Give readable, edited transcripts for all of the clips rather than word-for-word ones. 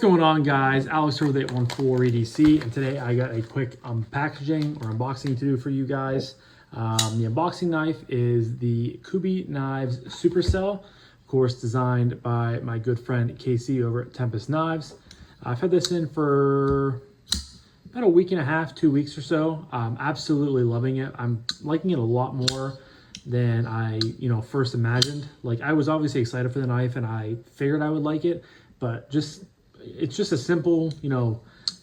going on, guys? Alex here with 814 EDC, and today I got a quick packaging or unboxing to do for you guys. The unboxing knife is the Kubi Knives Supercell, of course designed by my good friend Casey over at Tempest Knives. I've had this in for about a week and a half, 2 weeks or so. Absolutely loving it. I'm liking it a lot more than I first imagined. Like, I was obviously excited for the knife and I figured I would like it, but it's just a simple,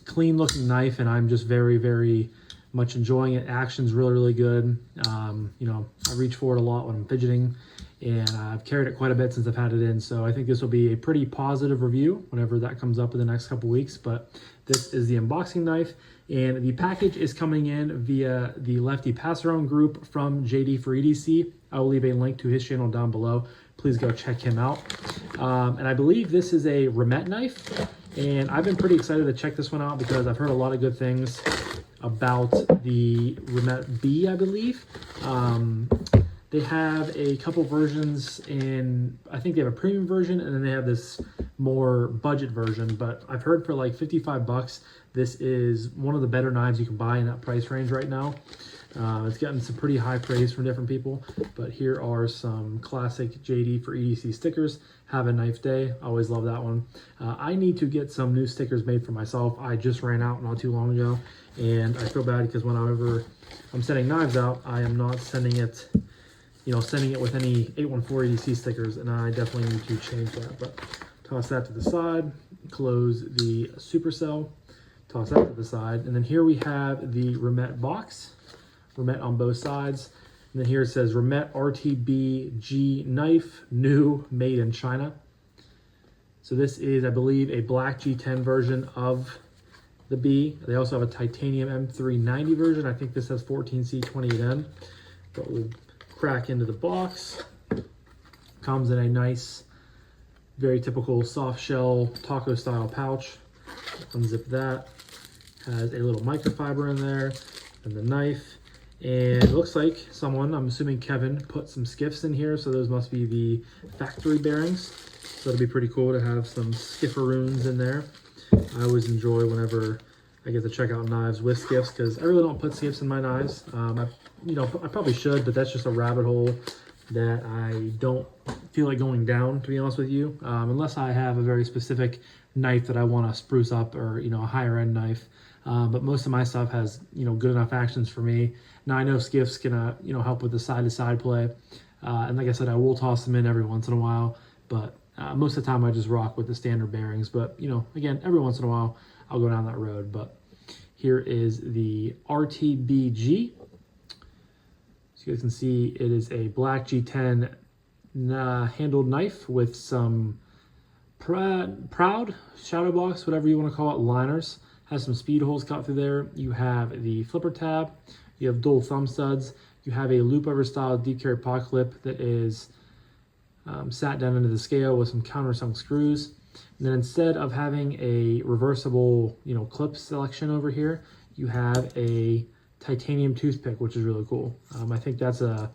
clean looking knife, and I'm just very, very much enjoying it. Action's really, really good. I reach for it a lot when I'm fidgeting, and I've carried it quite a bit since I've had it in. So I think this will be a pretty positive review whenever that comes up in the next couple weeks. But this is the unboxing knife, and the package is coming in via the Lefty passaround group from JD for EDC. I will leave a link to his channel down below. Please go check him out. And I believe this is a Remette knife, and I've been pretty excited to check this one out because I've heard a lot of good things about the Remette B, I believe. They have a couple versions I think they have a premium version, and then they have this more budget version, but I've heard for like 55 bucks, this is one of the better knives you can buy in that price range right now. It's gotten some pretty high praise from different people, but here are some classic JD for EDC stickers. Have a knife day. Always love that one. I need to get some new stickers made for myself. I just ran out not too long ago, and I feel bad because whenever I'm sending knives out, I am not sending it with any 814 EDC stickers, and I definitely need to change that. But toss that to the side, close the Supercell, toss that to the side, and then here we have the Remette box. Remette on both sides, and then here it says Remette RT-Bee-G knife, new, made in China. So this is, I believe, a black G10 version of the B. They also have a titanium M390 version. I think this has 14C 28M, but we'll crack into the box. Comes in a nice, very typical soft shell taco style pouch. Unzip that. Has a little microfiber in there, and the knife. And it looks like someone, I'm assuming Kevin, put some skiffs in here, so those must be the factory bearings. So it'll be pretty cool to have some skifferoons in there. I always enjoy whenever I get to check out knives with skiffs, because I really don't put skiffs in my knives. I probably should, but that's just a rabbit hole that I don't feel like going down, to be honest with you, unless I have a very specific knife that I want to spruce up, or a higher end knife. But most of my stuff has good enough actions for me. Now I know skiffs can help with the side-to-side play, and like I said, I will toss them in every once in a while, but most of the time I just rock with the standard bearings. But again, every once in a while I'll go down that road. But here is the RT-Bee-G. So you guys can see it is a black G10 handled knife with some proud shadow box, whatever you want to call it, liners. Has some speed holes cut through there. You have the flipper tab. You have dual thumb studs. You have a loop over style deep carry pocket clip that is sat down into the scale with some countersunk screws. And then instead of having a reversible clip selection over here, you have a titanium toothpick, which is really cool. I think that's a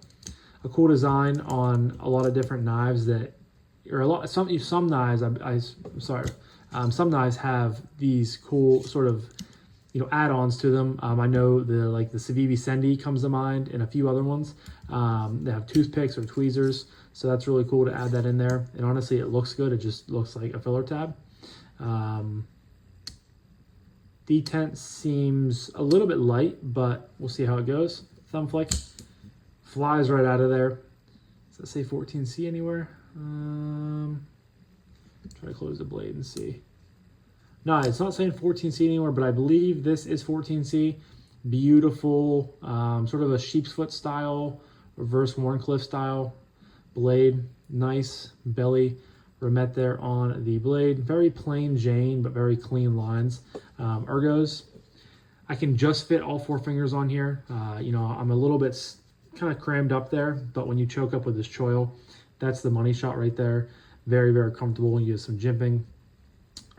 cool design on a lot of different knives some knives. Some knives have these cool sort of add-ons to them. I know the Civivi Sendi comes to mind, and a few other ones. They have toothpicks or tweezers, so that's really cool to add that in there. And honestly, it looks good. It just looks like a filler tab. Detent seems a little bit light, but we'll see how it goes. Thumb flick flies right out of there. Does that say 14C anywhere? Try to close the blade and see. No, it's not saying 14C anymore, but I believe this is 14C. Beautiful, sort of a sheep's foot style, reverse Warncliffe style blade. Nice belly Remette there on the blade. Very plain Jane, but very clean lines. Ergos, I can just fit all 4 fingers on here. I'm a little bit kind of crammed up there, but when you choke up with this choil, that's the money shot right there. Very, very comfortable. You have some jimping.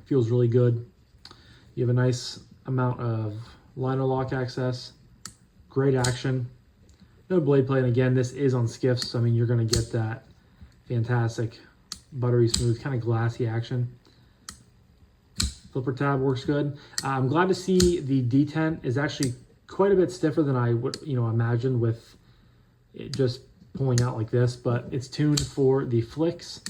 Feels really good. You have a nice amount of liner lock access. Great action. No blade play, and again, this is on skiffs, so I mean, you're going to get that fantastic, buttery smooth, kind of glassy action. Flipper tab works good. I'm glad to see the detent is actually quite a bit stiffer than I would, imagine with it just pulling out like this, but it's tuned for the flicks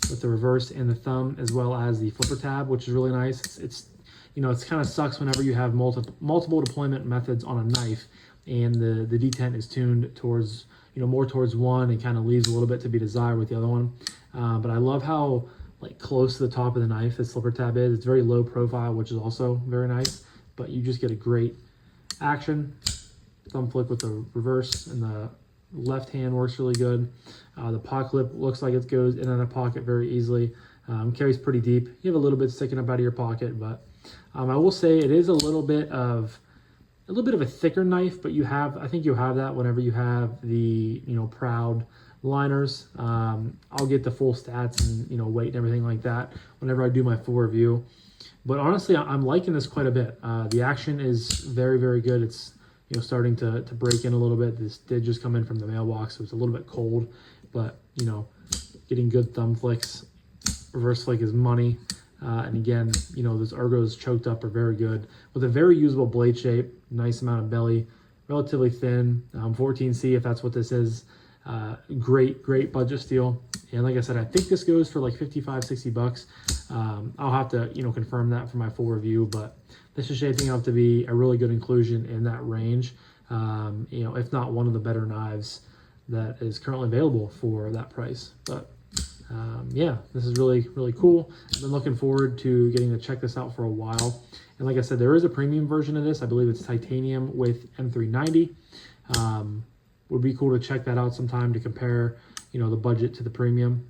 with the reverse and the thumb, as well as the flipper tab, which is really nice. It's kind of sucks whenever you have multiple deployment methods on a knife and the detent is tuned towards, more towards one and kind of leaves a little bit to be desired with the other one. But I love how like close to the top of the knife this flipper tab is. It's very low profile, which is also very nice, but you just get a great action. Thumb flick with the reverse, and the left hand works really good. The pocket clip looks like it goes in and out of pocket very easily. Carries pretty deep. You have a little bit sticking up out of your pocket, but I will say it is a little bit of a thicker knife, but I think you'll have that whenever you have the Proud liners. I'll get the full stats and weight and everything like that whenever I do my full review. But honestly, I'm liking this quite a bit. The action is very, very good. It's starting to break in a little bit. This did just come in from the mailbox, so it's a little bit cold, but getting good thumb flicks. Reverse flick is money. And again, those ergos choked up are very good with a very usable blade shape, nice amount of belly, relatively thin, 14C if that's what this is. Great budget steal. And like I said, I think this goes for like 55, 60 bucks. I'll have to, confirm that for my full review, but this is shaping up to be a really good inclusion in that range. If not one of the better knives that is currently available for that price. But yeah, this is really, really cool. I've been looking forward to getting to check this out for a while. And like I said, there is a premium version of this. I believe it's titanium with M390. Would be cool to check that out sometime to compare, the budget to the premium.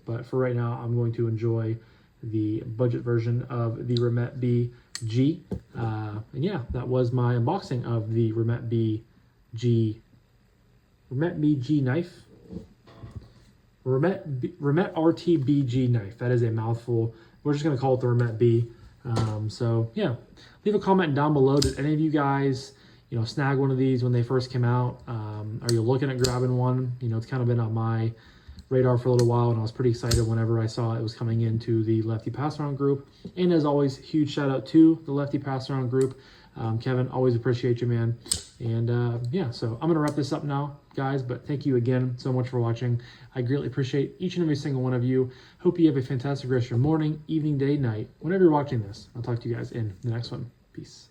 But for right now, I'm going to enjoy the budget version of the Remette RT-Bee-G. And yeah, that was my unboxing of the Remette RT-Bee-G knife. Remette RT-Bee-G knife. That is a mouthful. We're just going to call it the Remette B. So yeah, leave a comment down below. Did any of you guys, snag one of these when they first came out? Are you looking at grabbing one? It's kind of been on my radar for a little while, and I was pretty excited whenever I saw it was coming into the Lefty Passaround group. And as always, huge shout out to the Lefty Passaround group. Kevin, always appreciate you, man. And yeah, so I'm gonna wrap this up now, guys, but thank you again so much for watching. I greatly appreciate each and every single one of you. Hope you have a fantastic rest of your morning, evening, day, night, whenever you're watching this. I'll talk to you guys in the next one. Peace.